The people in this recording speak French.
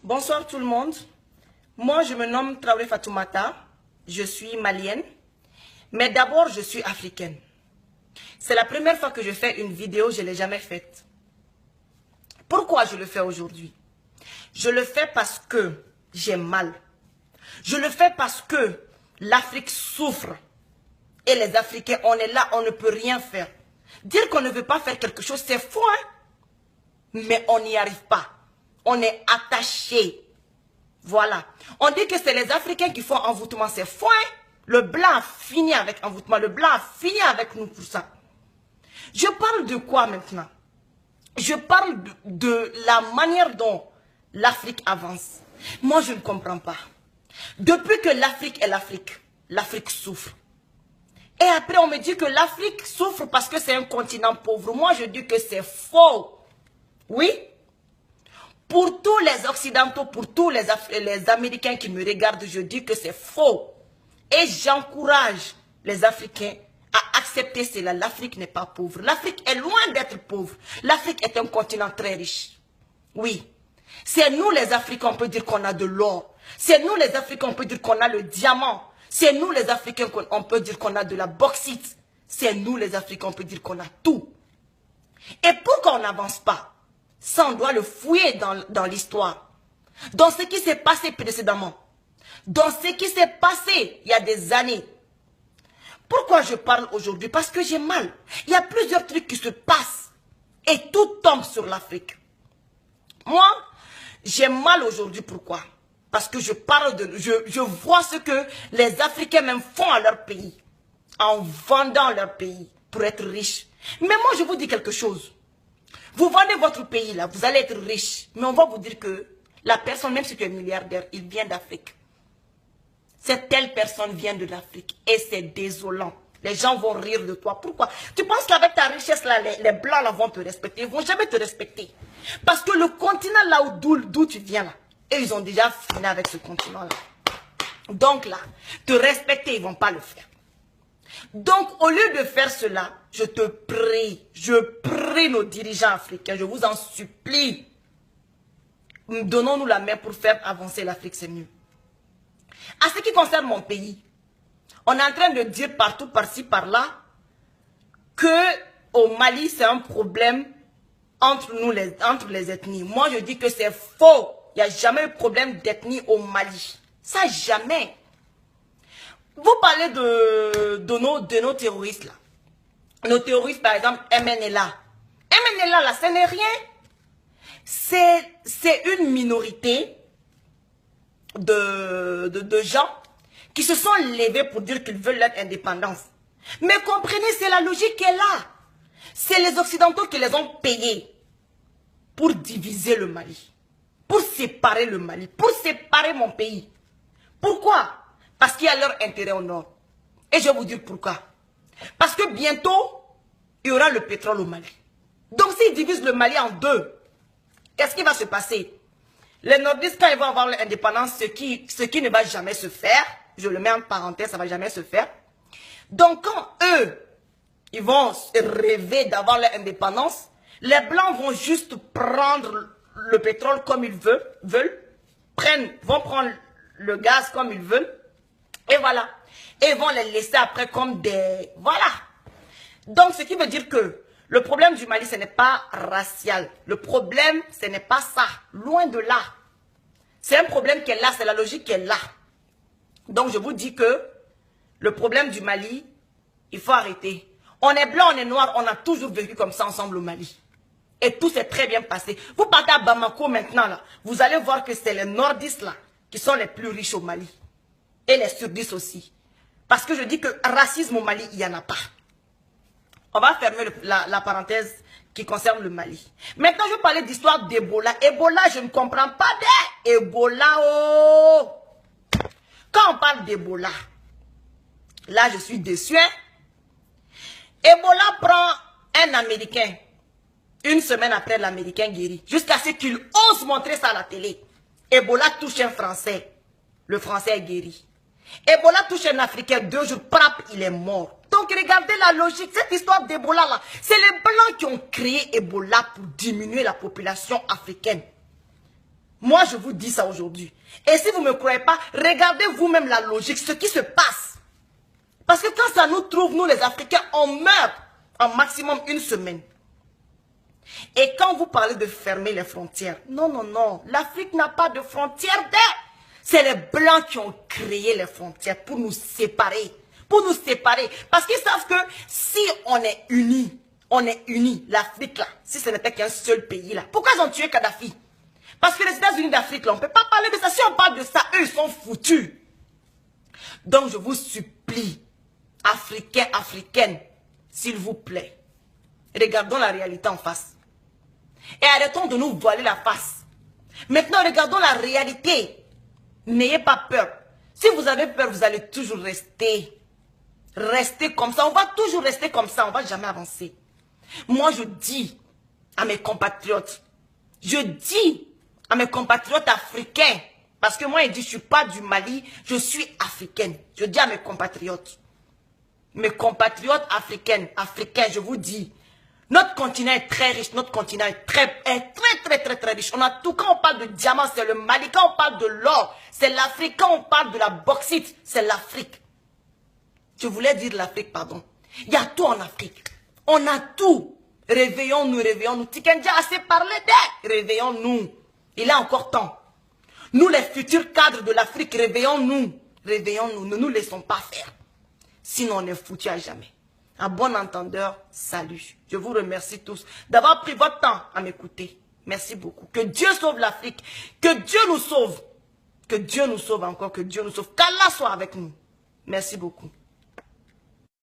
Bonsoir tout le monde. Moi, je me nomme Traoré Fatoumata. Je suis malienne. Mais d'abord, je suis africaine. C'est la première fois que je fais une vidéo, je ne l'ai jamais faite. Pourquoi je le fais aujourd'hui? Je le fais parce que j'ai mal. Je le fais parce que l'Afrique souffre. Et les Africains, on est là, on ne peut rien faire. Dire qu'on ne veut pas faire quelque chose, c'est faux, hein? Mais on n'y arrive pas. On est attaché. Voilà. On dit que c'est les Africains qui font envoûtement, c'est faux, hein? Le blanc a fini avec envoûtement. Le blanc a fini avec nous pour ça. Je parle de quoi maintenant? Je parle de la manière dont l'Afrique avance. Moi, je ne comprends pas. Depuis que l'Afrique est l'Afrique, l'Afrique souffre. Et après, on me dit que l'Afrique souffre parce que c'est un continent pauvre. Moi, je dis que c'est faux. Oui. Pour tous les Occidentaux, pour tous les Américains qui me regardent, je dis que c'est faux. Et j'encourage les Africains à accepter cela. L'Afrique n'est pas pauvre. L'Afrique est loin d'être pauvre. L'Afrique est un continent très riche. Oui. C'est nous les Africains, on peut dire qu'on a de l'or. C'est nous les Africains, on peut dire qu'on a le diamant. C'est nous les Africains, on peut dire qu'on a de la bauxite. C'est nous les Africains, on peut dire qu'on a tout. Et pourquoi on n'avance pas? Ça, on doit le fouiller dans l'histoire. Dans ce qui s'est passé précédemment. Dans ce qui s'est passé il y a des années. Pourquoi je parle aujourd'hui? Parce que j'ai mal. Il y a plusieurs trucs qui se passent. Et tout tombe sur l'Afrique. Moi, j'ai mal aujourd'hui. Pourquoi? Parce que je vois ce que les Africains même font à leur pays. En vendant leur pays pour être riches. Mais moi, je vous dis quelque chose. Vous vendez votre pays là, vous allez être riche. Mais on va vous dire que la personne, même si tu es milliardaire, il vient d'Afrique. Cette telle personne vient de l'Afrique. Et c'est désolant. Les gens vont rire de toi. Pourquoi? Tu penses qu'avec ta richesse là, les blancs là vont te respecter? Ils ne vont jamais te respecter. Parce que le continent là d'où tu viens là, et ils ont déjà fini avec ce continent là. Donc là, te respecter, ils ne vont pas le faire. Donc, au lieu de faire cela, je prie nos dirigeants africains, je vous en supplie, donnons-nous la main pour faire avancer l'Afrique, c'est mieux. À ce qui concerne mon pays, on est en train de dire partout, par-ci, par-là, que au Mali, c'est un problème entre les ethnies. Moi, je dis que c'est faux. Il n'y a jamais eu de problème d'ethnie au Mali. Ça, jamais. Vous parlez de nos terroristes là. Nos terroristes, par exemple, MNLA. MNLA là, ce n'est rien. C'est une minorité de gens qui se sont levés pour dire qu'ils veulent leur indépendance. Mais comprenez, c'est la logique qui est là. C'est les Occidentaux qui les ont payés pour diviser le Mali. Pour séparer le Mali. Pour séparer mon pays. Pourquoi? Parce qu'il y a leur intérêt au nord. Et je vais vous dire pourquoi. Parce que bientôt, il y aura le pétrole au Mali. Donc s'ils divisent le Mali en deux, qu'est-ce qui va se passer? Les nordistes, quand ils vont avoir l'indépendance, ce qui ne va jamais se faire, je le mets en parenthèse, ça ne va jamais se faire. Donc quand eux, ils vont rêver d'avoir l'indépendance, les blancs vont juste prendre le pétrole comme ils veulent, vont prendre le gaz comme ils veulent, et voilà. Et ils vont les laisser après comme des... Voilà. Donc, ce qui veut dire que le problème du Mali, ce n'est pas racial. Le problème, ce n'est pas ça. Loin de là. C'est un problème qui est là. C'est la logique qui est là. Donc, je vous dis que le problème du Mali, il faut arrêter. On est blanc, on est noir. On a toujours vécu comme ça ensemble au Mali. Et tout s'est très bien passé. Vous partez à Bamako maintenant, là. Vous allez voir que c'est les nordistes, là, qui sont les plus riches au Mali. Et les surdistes aussi. Parce que je dis que racisme au Mali, il n'y en a pas. On va fermer la parenthèse qui concerne le Mali. Maintenant, je vais parler d'histoire d'Ebola. Ebola, je ne comprends pas d'Ebola. Oh. Quand on parle d'Ebola, là, je suis déçu. Hein? Ebola prend un Américain. Une semaine après, l'Américain guérit. Jusqu'à ce qu'il ose montrer ça à la télé. Ebola touche un Français. Le Français est guéri. Ebola touche un Africain, 2 jours, prap, il est mort. Donc regardez la logique, cette histoire d'Ebola là, c'est les Blancs qui ont créé Ebola pour diminuer la population africaine. Moi, je vous dis ça aujourd'hui. Et si vous ne me croyez pas, regardez vous-même la logique, ce qui se passe. Parce que quand ça nous trouve, nous les Africains, on meurt en maximum une semaine. Et quand vous parlez de fermer les frontières, non, non, non, l'Afrique n'a pas de frontières. C'est les Blancs qui ont créé les frontières pour nous séparer. Pour nous séparer. Parce qu'ils savent que si on est unis, l'Afrique là, si ce n'était qu'un seul pays là, pourquoi ils ont tué Kadhafi? Parce que les États-Unis d'Afrique là, on ne peut pas parler de ça. Si on parle de ça, eux, ils sont foutus. Donc je vous supplie, Africains, Africaines, s'il vous plaît, regardons la réalité en face. Et arrêtons de nous voiler la face. Maintenant, regardons la réalité. N'ayez pas peur. Si vous avez peur, vous allez toujours rester. Rester comme ça. On va toujours rester comme ça. On ne va jamais avancer. Moi, je dis à mes compatriotes, africains, parce que moi, je dis, je ne suis pas du Mali, je suis africaine. Je dis à mes compatriotes africains, je vous dis, notre continent est très riche, notre continent est très riche. On a tout. Quand on parle de diamants, c'est le Mali. Quand on parle de l'or, c'est l'Afrique. Quand on parle de la bauxite, c'est l'Afrique. Je voulais dire l'Afrique, pardon. Il y a tout en Afrique. On a tout. Réveillons-nous, réveillons-nous. Tikendia a assez parlé d'elle. Réveillons-nous. Il est encore temps. Nous, les futurs cadres de l'Afrique, réveillons-nous. Réveillons-nous. Ne nous laissons pas faire. Sinon, on est foutus à jamais. À bon entendeur, salut. Je vous remercie tous d'avoir pris votre temps à m'écouter. Merci beaucoup. Que Dieu sauve l'Afrique. Que Dieu nous sauve. Que Dieu nous sauve encore. Que Dieu nous sauve. Qu'Allah soit avec nous. Merci beaucoup.